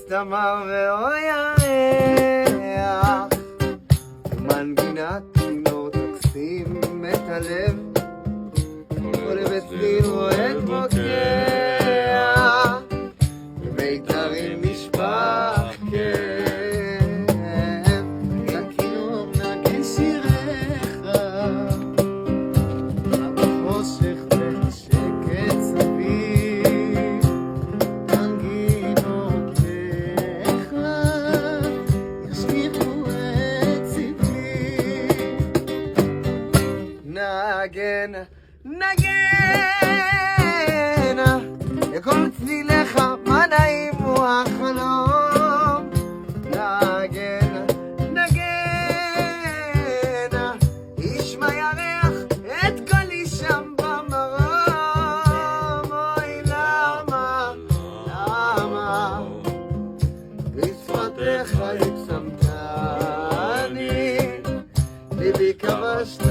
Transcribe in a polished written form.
תמר ואוי הירח, מנגינת כינור תקסים את הלב, כל בצליל רועד בוקע, ומיתרים נשפך כאב, הכינור נגן שיריך, בחושך ושקט סביב, מנגינותיך ישמיעו את צבלי. נגן, נגן, לכל צליליך מה נעים הוא החלום. נגן, נגן, ישמע ירח את קולי שם במרום. אוי למה, למה בשפתיך הצמתני, ליבי כבשת